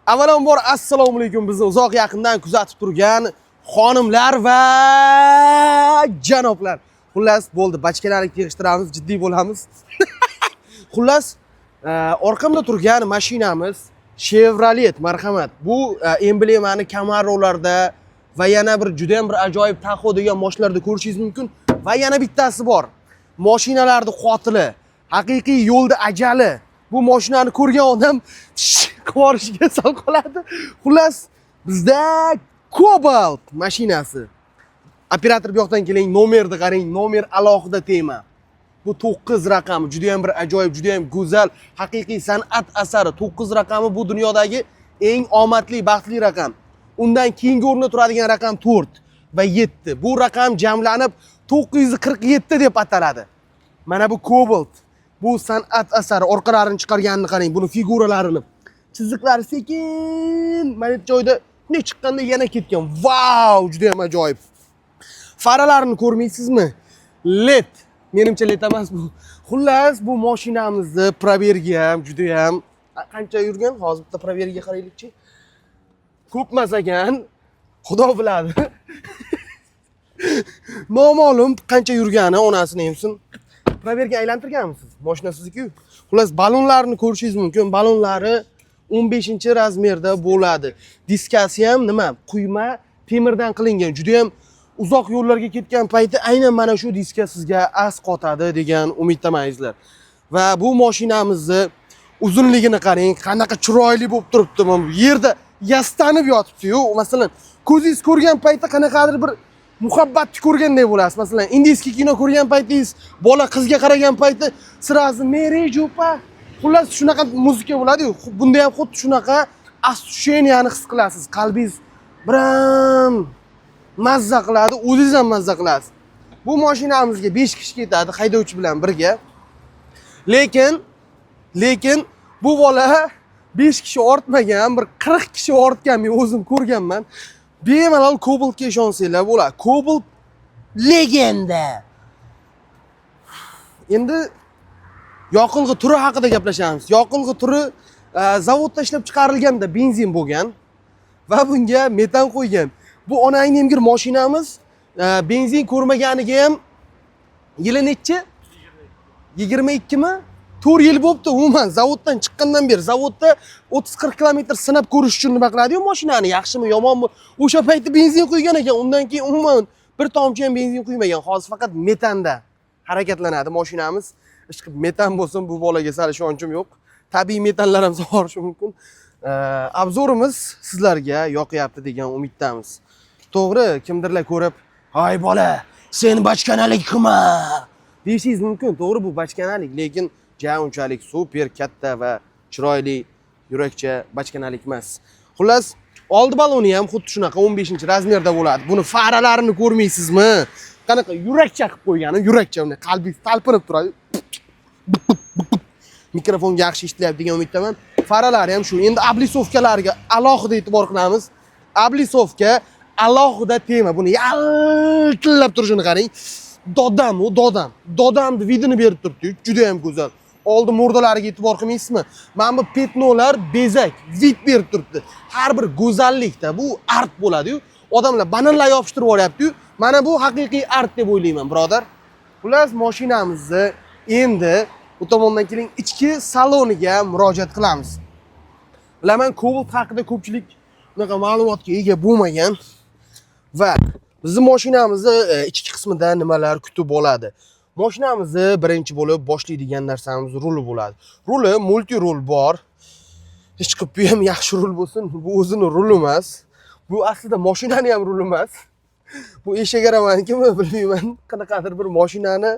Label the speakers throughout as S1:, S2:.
S1: Avvalambor assalomu alaykum, bizni uzoq yaqindan kuzatib turgan xonimlar va janoblar. Xullas bo'ldi, bachkanalik yig'ishtiramiz, jiddiy bo'lamiz. Xullas, orqamda turgan mashinamiz Chevrolet, marhamat. Bu emblemani Camaro'larda va yana bir juda ham bir ajoyib Tahoe degan mashinalarda ko'rishingiz mumkin. Va yana bittasi bor. Mashinalarning qotili, haqiqiy yo'lda ajali. Bu mashinani ko'rgan odam qorishiga sal qoladi. Xullas, bizda Cobalt mashinasi. Operator bu yoqdan keling, nomerni qarang, nomer alohida tema. Bu 9 raqami juda ham bir ajoyib, juda ham go'zal, haqiqiy san'at asari. 9 raqami bu dunyodagi eng omadli, baxtli raqam. Undan keyingi o'rinda turadigan raqam 4 va 7. Bu raqam jamlanib 947 deb ataladi. Mana bu Cobalt. Bu san'at asari, orqalarini chiqarganini qarang, buni figuralarini. Chiziqlari sekin, mana bu joyda ne chiqqanda yana ketgan. Vau, juda ham ajoyib. Faralarini ko'rmaysizmi? LED. Menimcha LED emas bu. Xullas, bu mashinamizni provergi ham juda ham qancha yurgan? Hozir bitta provergiga qaraylikchi. Ko'pmas ekan, Xudo biladi. Noma'lum qancha yurgani, onasini emsin. Proverga aylantirganmisiz? Mashina sizniki-ku. Xullas, balonlarni ko'rishingiz mumkin. Balonlari 15-razmerda bo'ladi. Diskasi ham nima? Quyma temirdan qilingan. Juda ham uzoq yo'llarga ketgan payti aynan mana shu diska sizga as qotadi degan umiddamanizlar. Va bu mashinamizni uzunligini qarang, qanaqa chiroyli bo'lib turibdi. Mana bu yerda yastanib yotibdi-yu. Masalan, ko'zingiz ko'rgan paytda qanaqadir bir muhabbatni ko'rgandek bo'lasiz. Masalan, indiyskiy kino ko'rgan paytingiz, bola qizga qaragan payti sirazi Meri Jupa. Xullas, shunaqa muzika bo'ladi-yu. Bunda ham xuddi shunaqa ощущенияni his qilasiz. Qalbingiz biram mazza qiladi, o'zingiz ham mazza qilasiz. Bu mashinamizga 5 kishi ketadi, haydovchi bilan birga. Lekin bu bola 5 kishi ortmagan, bir 40 kishi ortgan, men o'zim ko'rganman. Bemalol Cobaltga ishonsanglar bo'ladi. Cobalt legenda. Endi yoqilg'i turi haqida gaplashamiz. Yoqilg'i turi zavodda ishlab chiqarilganda benzin bo'lgan va bunga metan qo'ygan. Bu onang nemgir mashinamiz benzin ko'rmaganiga ham yili nechi? 22 mi? 4 yil bo'libdi umuman zavoddan chiqqandan beri. Zavodda 30-40 kilometr sinab ko'rish uchun nima qiladi-yu mashinani, yaxshimi, yomonmi? O'sha paytda benzin quygan ekan. Undan keyin umuman bir tomchi ham benzin quymagan. Hozir faqat metanda harakatlanadi mashinamiz. Ishqib metan bo'lsin, bu bolaga sal ishonchim yo'q. Tabiiy metanlar ham sog'orishi mumkin. Obzorimiz sizlarga yoqyapti degan umiddamiz. To'g'ri, kimdirlar ko'rib, "Hay bola, sen bachkanalik qilma" deyishingiz mumkin. To'g'ri, bu bachkanalik, lekin unchalik super katta va chiroyli yurakcha bachkanalik emas. Xullas, oldi baloni ham xuddi shunaqa 15-razmerda bo'ladi. Buni faralarini ko'rmaysizmi? Qanaqa yurakcha qilib qo'ygani, yurakcha, uni qalbingiz talpinib turadi. Mikrofonga yaxshi eshitilyapti degan umiddaman. Faralari ham shu. Endi ablisovkalarga alohida e'tibor qilamiz. Ablisovka alohida tema. Buni yaltillab turishini qarang. Dodamni vidini berib turibdi. Juda ham go'zal. Oldi murdalariga e'tibor qilmaysizmi? Mana bu petnolar bezak, vid berib turibdi. Har bir go'zallikda bu art bo'ladi-yu. Odamlar bananlar yopishtirib olyapti-yu. Mana bu haqiqiy art deb o'ylayman, birodar. Xullas, mashinamizni endi bu tomondan keling, ichki saloniga murojaat qilamiz. Bilaman, Cobalt haqida ko'pchilik bunaqa ma'lumotga ega bo'lmagan va bizning mashinamizni ichki qismida nimalar kutib oladi. Mashinamizni birinchi bo'lib boshlaydigan narsamiz ruli bo'ladi. Ruli multi rul bor. Hech qilib bu ham yaxshi rul bo'lsin. Bu o'zini ruli emas. Bu aslida mashinani ham ruli emas. Bu eshagaramaniki-mi bilmayman. Qanaqadir bir mashinani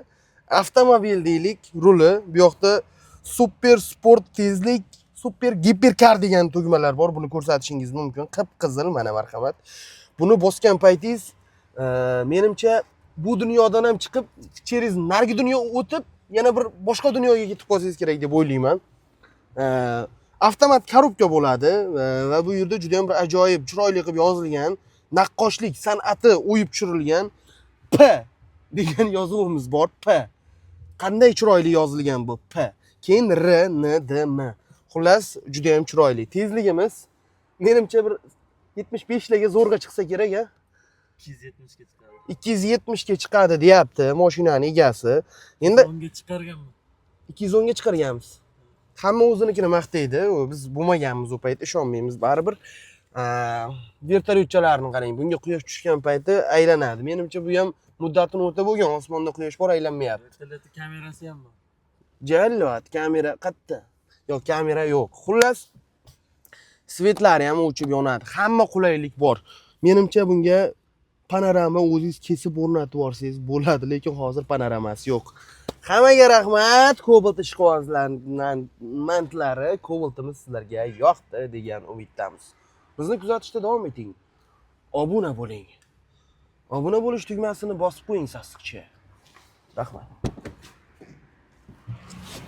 S1: avtomobil deylik ruli. Bu yoqda super sport tezlik, super giperkar degan tugmalar bor. Buni ko'rsatishingiz mumkin. Qip-qizil, mana marhamat. Buni bosgan paytingiz menimcha bu dunyodan ham chiqib, через nargi dunyo o'tib, yana bir boshqa dunyoga ketib qolsangiz kerak deb o'ylayman. Avtomat korobka bo'ladi va bu yerda juda ham bir ajoyib, chiroyli qilib yozilgan, naqqoshlik san'ati o'yib tushirilgan P degan yozuvimiz bor. P. Qanday chiroyli yozilgan bu P. Keyin R, N, D, M. Xullas, juda ham chiroyli. Tezligimiz menimcha bir 75 larga zo'rg'a chiqsa kerak a.
S2: 270 ga chiqadi.
S1: 270 ga chiqadi deyapti mashinaning egasi. Endi
S2: 10 ga chiqarganman.
S1: 210 ga chiqarganmiz. Hamma o'zinikini maqtaydi. Biz bo'lmaganmiz u payt, ishonmaymiz baribir. Vertolyotchalarni qarang, bunga quyosh tushgan payti aylanadi. Menimcha bu ham muddatini o'ta bo'lgan, osmonda quyosh bor aylanmayapti.
S2: Vertolyotni kamerasi ham bor.
S1: Jallat, kamera qayerda? Yo'q, kamera yo'q. Xullas, svetlari ham o'chib yonadi. Hamma qulaylik bor. Menimcha bunga panorama o'zingiz kesib o'rnatib olsangiz bo'ladi, lekin hozir panoramasi yo'q. Hammaga rahmat. Cobalt ishqibozlari, Cobaltimiz sizlarga yoqdi degan umiddamiz. Bizni kuzatishda davom eting. Obuna bo'ling. Obuna bo'lish tugmasini bosib qo'ying sassiqcha. Rahmat.